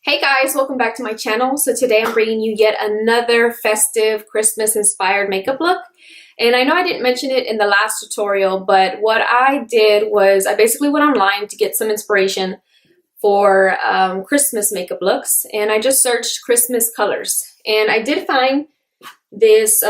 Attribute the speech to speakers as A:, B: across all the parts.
A: Hey guys, welcome back to my channel. So today I'm bringing you yet another festive Christmas inspired makeup look. And I know I didn't mention it in the last tutorial, but what I did was I basically went online to get some inspiration for Christmas makeup looks. And I just searched Christmas colors. And I did find this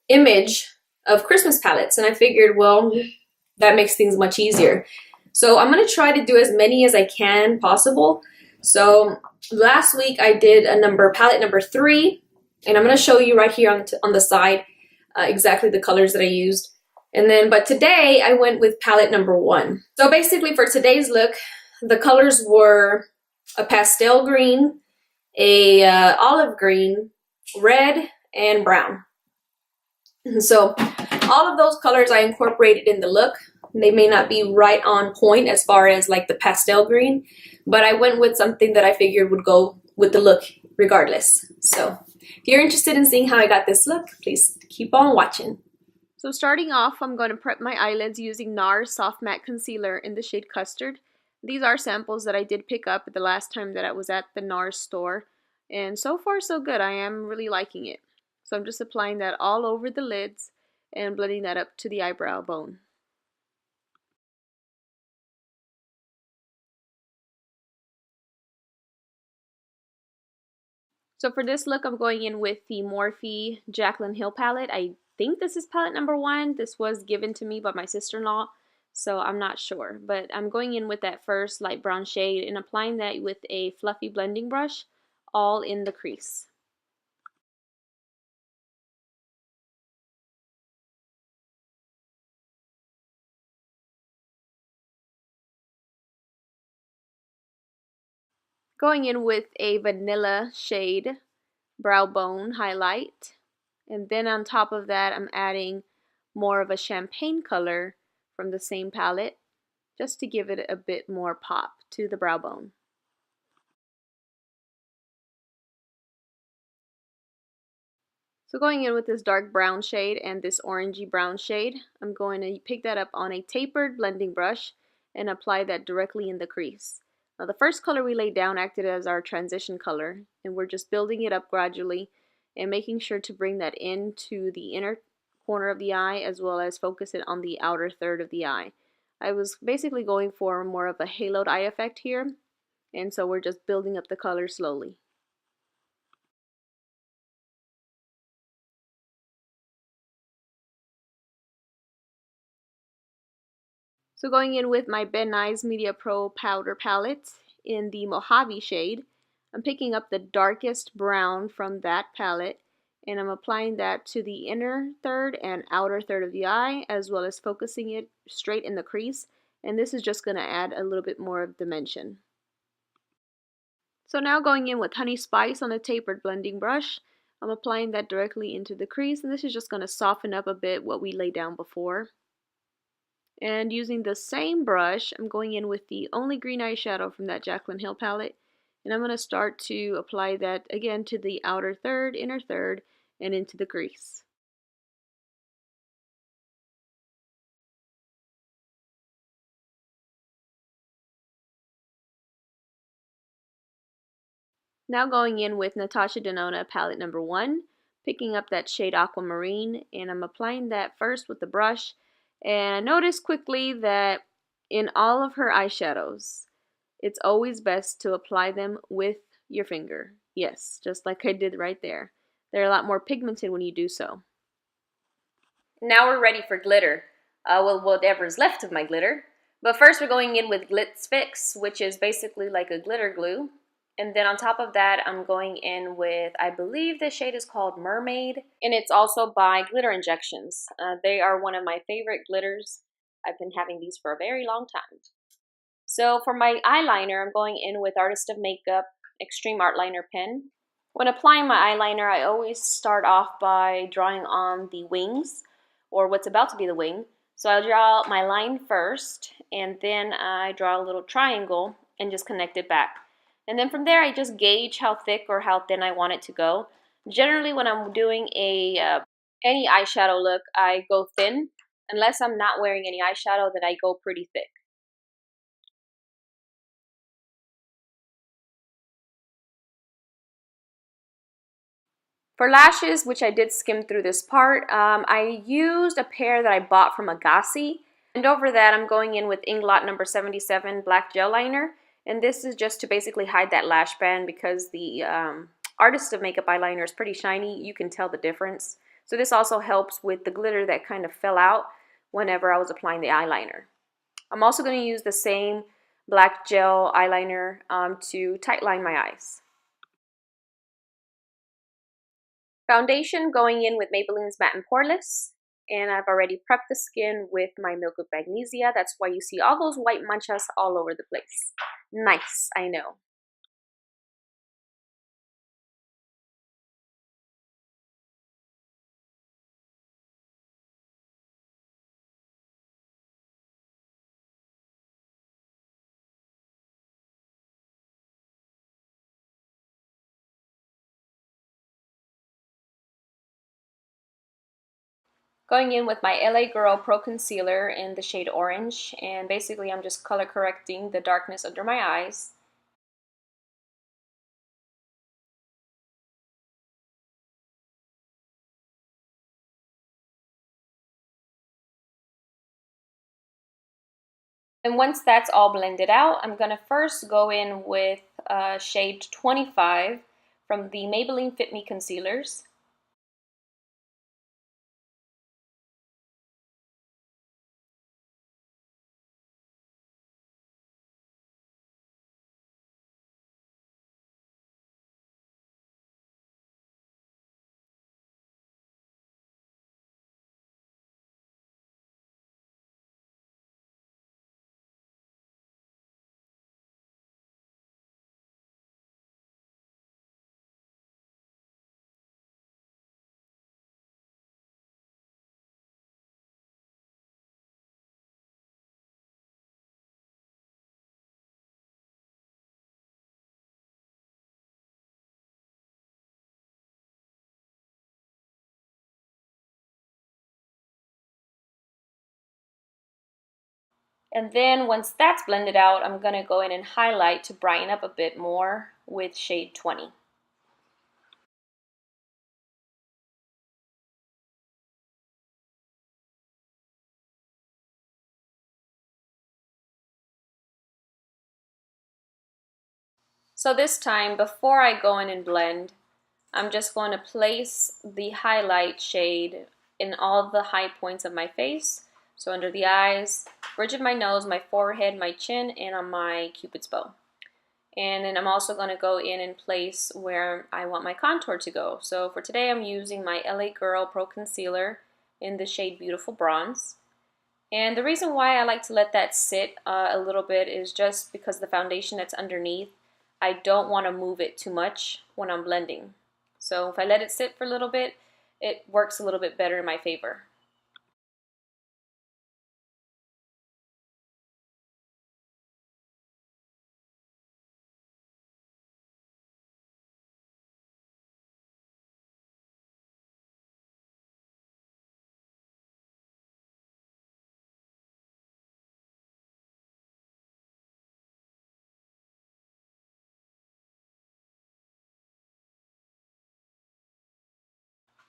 A: image of Christmas palettes. And I figured, well, that makes things much easier. So I'm going to try to do as many as I can possible. So last week I did palette number 3, and I'm going to show you right here on the side exactly the colors that I used. But today I went with palette number 1. So basically for today's look, the colors were a pastel green, a olive green, red, and brown. And so all of those colors I incorporated in the look. They may not be right on point as far as like the pastel green, but I went with something that I figured would go with the look regardless. So if you're interested in seeing how I got this look, please keep on watching.
B: So starting off, I'm going to prep my eyelids using Nars-Soft Matte Concealer in the shade Custard. These are samples that I did pick up the last time that I was at the NARS store, and so far so good. I am really liking it. So I'm just applying that all over the lids and blending that up to the eyebrow bone. So for this look, I'm going in with the Morphe Jaclyn Hill palette. I think this is palette number 1. This was given to me by my sister-in-law, so I'm not sure. But I'm going in with that first light brown shade and applying that with a fluffy blending brush all in the crease. Going in with a vanilla shade brow bone highlight, and then on top of that I'm adding more of a champagne color from the same palette just to give it a bit more pop to the brow bone. So going in with this dark brown shade and this orangey brown shade, I'm going to pick that up on a tapered blending brush and apply that directly in the crease. Now the first color we laid down acted as our transition color, and we're just building it up gradually and making sure to bring that into the inner corner of the eye as well as focus it on the outer third of the eye. I was basically going for more of a haloed eye effect here, and so we're just building up the color slowly. So going in with my Ben Nye's Media Pro Powder Palette in the Mojave shade, I'm picking up the darkest brown from that palette and I'm applying that to the inner third and outer third of the eye as well as focusing it straight in the crease, and this is just going to add a little bit more of dimension. So now going in with Honey Spice on a tapered blending brush, I'm applying that directly into the crease, and this is just going to soften up a bit what we laid down before. And using the same brush, I'm going in with the only green eyeshadow from that Jaclyn Hill palette, and I'm going to start to apply that again to the outer third, inner third, and into the crease. Now going in with Natasha Denona palette number 1, picking up that shade Aquamarine, and I'm applying that first with the brush. And I noticed quickly that in all of her eyeshadows, it's always best to apply them with your finger. Yes, just like I did right there. They're a lot more pigmented when you do so.
A: Now we're ready for glitter. Well, whatever's left of my glitter. But first we're going in with Glitz Fix, which is basically like a glitter glue. And then on top of that, I'm going in with, I believe the shade is called Mermaid. And it's also by Glitter Injections. They are one of my favorite glitters. I've been having these for a very long time. So for my eyeliner, I'm going in with Artist of Makeup Extreme Art Liner Pen. When applying my eyeliner, I always start off by drawing on the wings, or what's about to be the wing. So I'll draw my line first, and then I draw a little triangle and just connect it back. And then from there, I just gauge how thick or how thin I want it to go. Generally, when I'm doing any eyeshadow look, I go thin. Unless I'm not wearing any eyeshadow, then I go pretty thick. For lashes, which I did skim through this part, I used a pair that I bought from Agaci. And over that, I'm going in with Inglot number 77 Black Gel Liner. And this is just to basically hide that lash band because the Artist of Makeup eyeliner is pretty shiny. You can tell the difference. So this also helps with the glitter that kind of fell out whenever I was applying the eyeliner. I'm also going to use the same black gel eyeliner to tightline my eyes. Foundation, going in with Maybelline's Matte and Poreless. And I've already prepped the skin with my Milk with Magnesia. That's why you see all those white manchas all over the place. Nice, I know. Going in with my LA Girl Pro Concealer in the shade Orange, and basically I'm just color correcting the darkness under my eyes. And once that's all blended out, I'm going to first go in with shade 25 from the Maybelline Fit Me Concealers. And then once that's blended out, I'm going to go in and highlight to brighten up a bit more with shade 20. So this time, before I go in and blend, I'm just going to place the highlight shade in all the high points of my face. So under the eyes, bridge of my nose, my forehead, my chin, and on my Cupid's bow. And then I'm also going to go in and place where I want my contour to go. So for today, I'm using my LA Girl Pro Concealer in the shade Beautiful Bronze. And the reason why I like to let that sit a little bit is just because the foundation that's underneath, I don't want to move it too much when I'm blending. So if I let it sit for a little bit, it works a little bit better in my favor.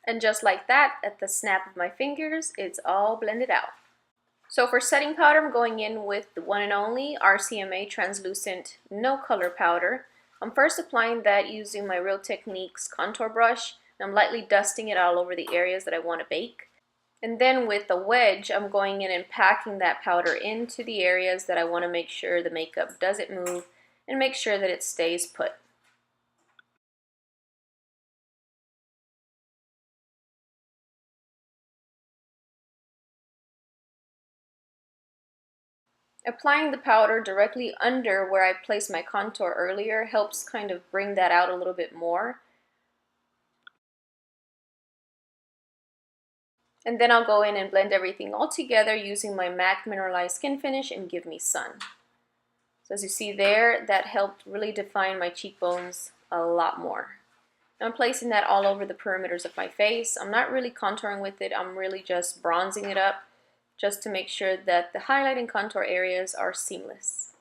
A: And just like that, at the snap of my fingers, it's all blended out. So for setting powder, I'm going in with the one and only RCMA Translucent No Color Powder. I'm first applying that using my Real Techniques contour brush. I'm lightly dusting it all over the areas that I want to bake. And then with the wedge, I'm going in and packing that powder into the areas that I want to make sure the makeup doesn't move and make sure that it stays put. Applying the powder directly under where I placed my contour earlier helps kind of bring that out a little bit more. And then I'll go in and blend everything all together using my MAC Mineralized Skin Finish and Give Me Sun. So as you see there, that helped really define my cheekbones a lot more. I'm placing that all over the perimeters of my face. I'm not really contouring with it, I'm really just bronzing it up just to make sure that the highlight and contour areas are seamless.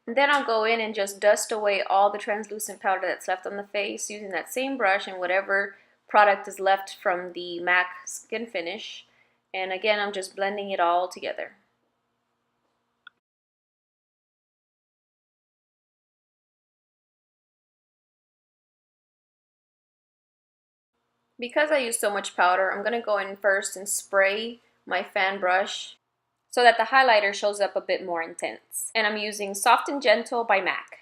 B: And then I'll go in and just dust away all the translucent powder that's left on the face using that same brush and whatever product is left from the MAC Skin Finish. And again, I'm just blending it all together. Because I use so much powder, I'm going to go in first and spray my fan brush so that the highlighter shows up a bit more intense. And I'm using Soft and Gentle by MAC.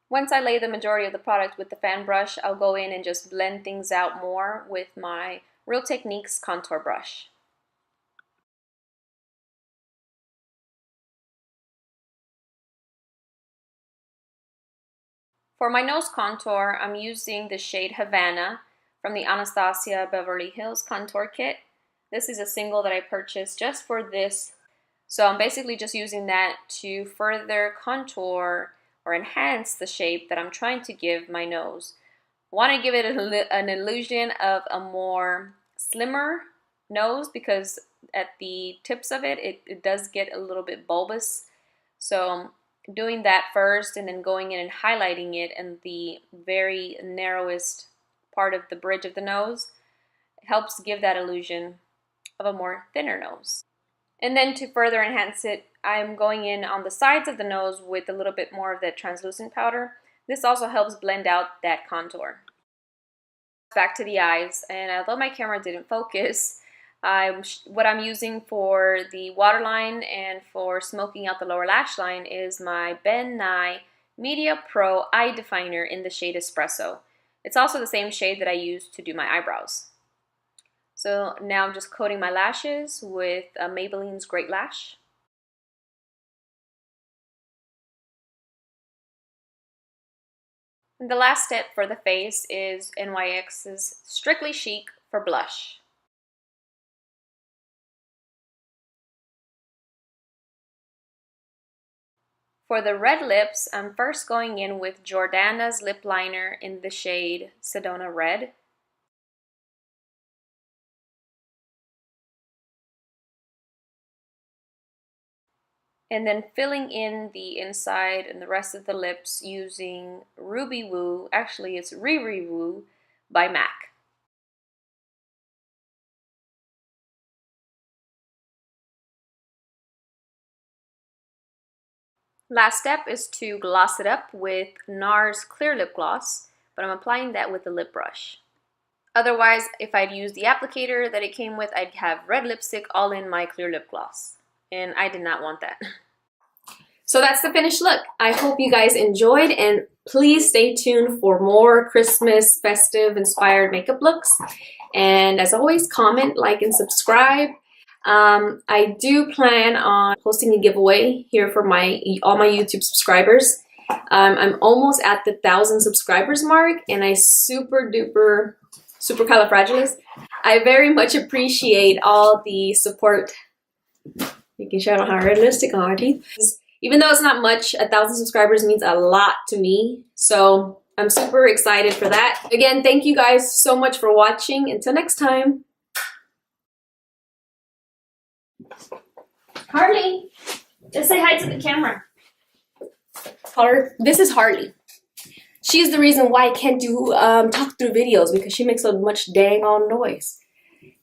B: Once I lay the majority of the product with the fan brush, I'll go in and just blend things out more with my Real Techniques contour brush. For my nose contour, I'm using the shade Havana from the Anastasia Beverly Hills Contour Kit. This is a single that I purchased just for this. So I'm basically just using that to further contour or enhance the shape that I'm trying to give my nose. I want to give it an illusion of a more slimmer nose because at the tips of it, it does get a little bit bulbous. So doing that first and then going in and highlighting it in the very narrowest part of the bridge of the nose helps give that illusion of a more thinner nose. And then to further enhance it, I'm going in on the sides of the nose with a little bit more of that translucent powder. This also helps blend out that contour. Back to the eyes, and although my camera didn't focus, what I'm using for the waterline and for smoking out the lower lash line is my Ben Nye Media Pro Eye Definer in the shade Espresso. It's also the same shade that I use to do my eyebrows. So now I'm just coating my lashes with Maybelline's Great Lash. And the last step for the face is NYX's Strictly Chic for blush. For the red lips, I'm first going in with Jordana's lip liner in the shade Sedona Red. And then filling in the inside and the rest of the lips using Riri Woo, actually it's Riri Woo by MAC. Last step is to gloss it up with NARS-clear lip gloss, but I'm applying that with the lip brush. Otherwise, if I'd used the applicator that it came with, I'd have red lipstick all in my clear lip gloss. And I did not want that.
A: So that's the finished look. I hope you guys enjoyed, and please stay tuned for more Christmas festive inspired makeup looks. And as always, comment, like, and subscribe. I do plan on posting a giveaway here for all my YouTube subscribers. I'm almost at the 1,000 subscribers mark, and I supercalifragilistic. I very much appreciate all the support. Making sure I don't have red lipstick on my teeth. Even though it's not much, 1,000 subscribers means a lot to me. So I'm super excited for that. Again, thank you guys so much for watching. Until next time. Harley, just say hi to the camera. This is Harley. She's the reason why I can't do talk through videos, because she makes so much dang on noise.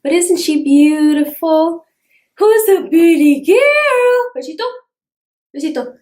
A: But isn't she beautiful? Who's a pretty girl? Besito. Besito.